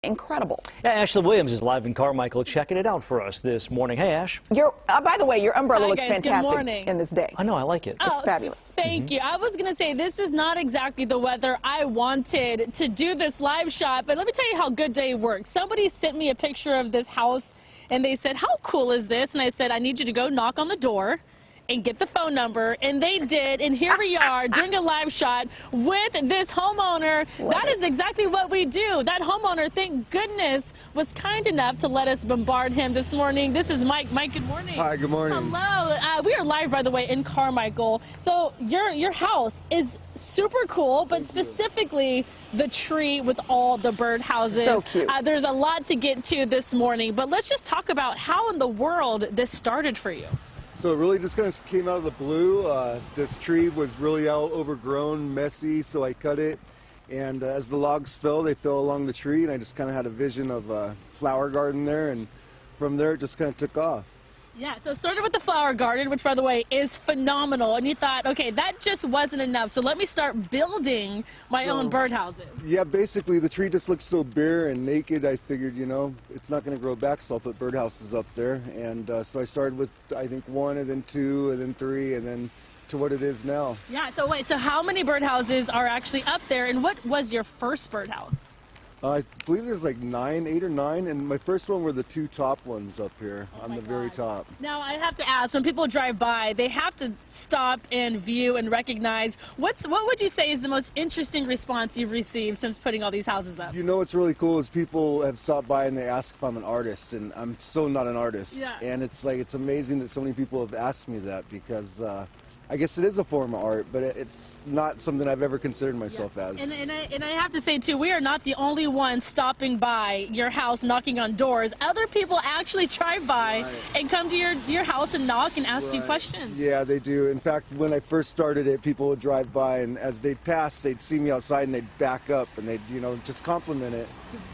Incredible. Yeah, Ashley Williams is live in Carmichael checking it out for us this morning. Hey, Ash. By the way, your umbrella looks guys, fantastic in this day. I know, I like it. It's fabulous. Thank you. I was going to say, this is not exactly the weather I wanted to do this live shot, but let me tell you how Good Day works. Somebody sent me a picture of this house, and they said, how cool is this? And I said, I need you to go knock on the door and get the phone number, and they did, and here we are doing a live shot with this homeowner. That is exactly what we do. That homeowner, thank goodness, was kind enough to let us bombard him this morning. This is Mike. Mike, good morning. Hi, good morning. Hello. We are live, by the way, in Carmichael. So your house is super cool, but specifically the tree with all the birdhouses. So cute. There's a lot to get to this morning, but let's just talk about how in the world this started for you. So it really just kind of came out of the blue. This tree was really overgrown, messy, so I cut it. And as the logs fell, they fell along the tree, and I just kind of had a vision of a flower garden there, and from there it just kind of took off. Yeah, so it started with the flower garden, which, by the way, is phenomenal. And you thought, okay, that just wasn't enough, so let me start building my own birdhouses. Yeah, basically the tree just looked so bare and naked, I figured, you know, it's not going to grow back, so I'll put birdhouses up there. And so I started with, I think, 1, and then 2, and then 3, and then to what it is now. Yeah, so wait, so how many birdhouses are actually up there, and what was your first birdhouse? I believe there's like 8 or 9, and my first one were the 2 top ones up here on the very top. Now, I have to ask, when people drive by, they have to stop and view and recognize. What would you say is the most interesting response you've received since putting all these houses up? You know what's really cool is people have stopped by and they ask if I'm an artist, and I'm so not an artist. Yeah. And it's amazing that so many people have asked me that, because I guess it is a form of art, but it's not something I've ever considered myself as. And I have to say, too, we are not the only ones stopping by your house, knocking on doors. Other people actually drive by and come to your house and knock and ask you questions. Yeah, they do. In fact, when I first started it, people would drive by, and as they'd pass, they'd see me outside, and they'd back up, and they'd, you know, just compliment it.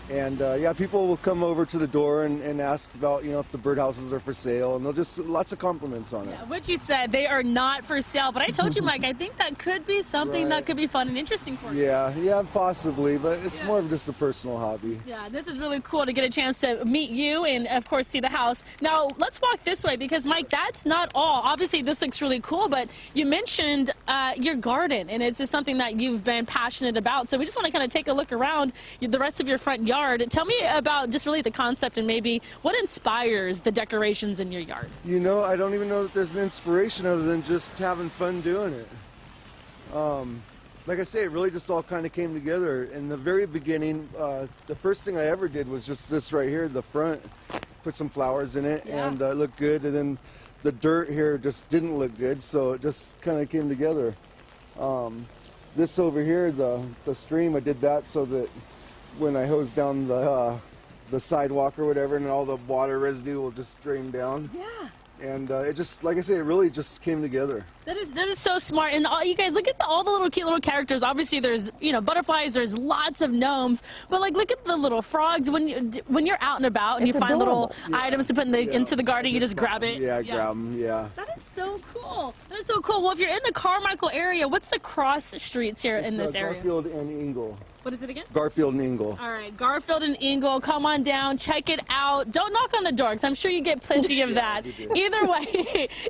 And yeah, people will come over to the door and ask about, you know, if the birdhouses are for sale, and they'll just, lots of compliments on it. Yeah, what you said, they are not for sale, but I told you, Mike, I think that could be something that could be fun and interesting for you. Yeah, possibly, but it's more of just a personal hobby. Yeah, this is really cool to get a chance to meet you and, of course, see the house. Now, let's walk this way, because, Mike, that's not all. Obviously, this looks really cool, but you mentioned your garden, and it's just something that you've been passionate about. So we just want to kind of take a look around the rest of your front yard. Tell me about just really the concept and maybe what inspires the decorations in your yard. You know, I don't even know that there's an inspiration other than just having fun doing it. Like I say, it really just all kind of came together. In the very beginning, the first thing I ever did was just this right here, the front, put some flowers in it, and it looked good. And then the dirt here just didn't look good, so it just kind of came together. This over here, the stream, I did that so that when I hose down the sidewalk or whatever, and all the water residue will just drain down. Yeah. And it just, like I say, it really just came together. That is so smart. And you guys, look at all the little cute little characters. Obviously, there's, you know, butterflies. There's lots of gnomes. But like, look at the little frogs. When you're out and about and you find little items to put into the garden, you just grab it. Yeah, grab them. Yeah. That is so cool. That is so cool. Well, if you're in the Carmichael area, what's the cross streets here in this area? Garfield and Ingle. What is it again? Garfield and Ingle. All right, Garfield and Ingle, come on down, check it out. Don't knock on the door, because I'm sure you get plenty of that. Either way,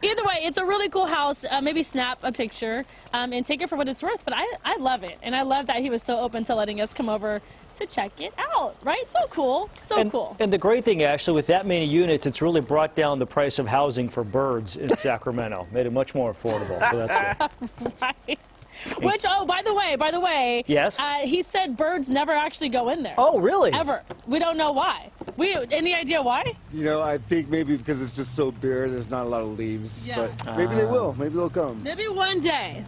it's a really cool house. Maybe snap a picture and take it for what it's worth. But I love it, and I love that he was so open to letting us come over to check it out, right? So cool, cool. And the great thing, Ashley, with that many units, it's really brought down the price of housing for birds in Sacramento. Made it much more affordable. So that's good. Right. Which, oh, by the way, yes, he said birds never actually go in there. Oh, really? Ever. We don't know why. Any idea why? You know, I think maybe because it's just so bare, there's not a lot of leaves. Yeah. But maybe they will. Maybe they'll come. Maybe one day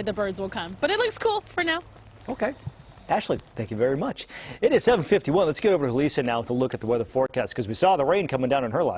the birds will come. But it looks cool for now. Okay. Ashley, thank you very much. It is 7:51. Let's get over to Lisa now with a look at the weather forecast, because we saw the rain coming down in her life.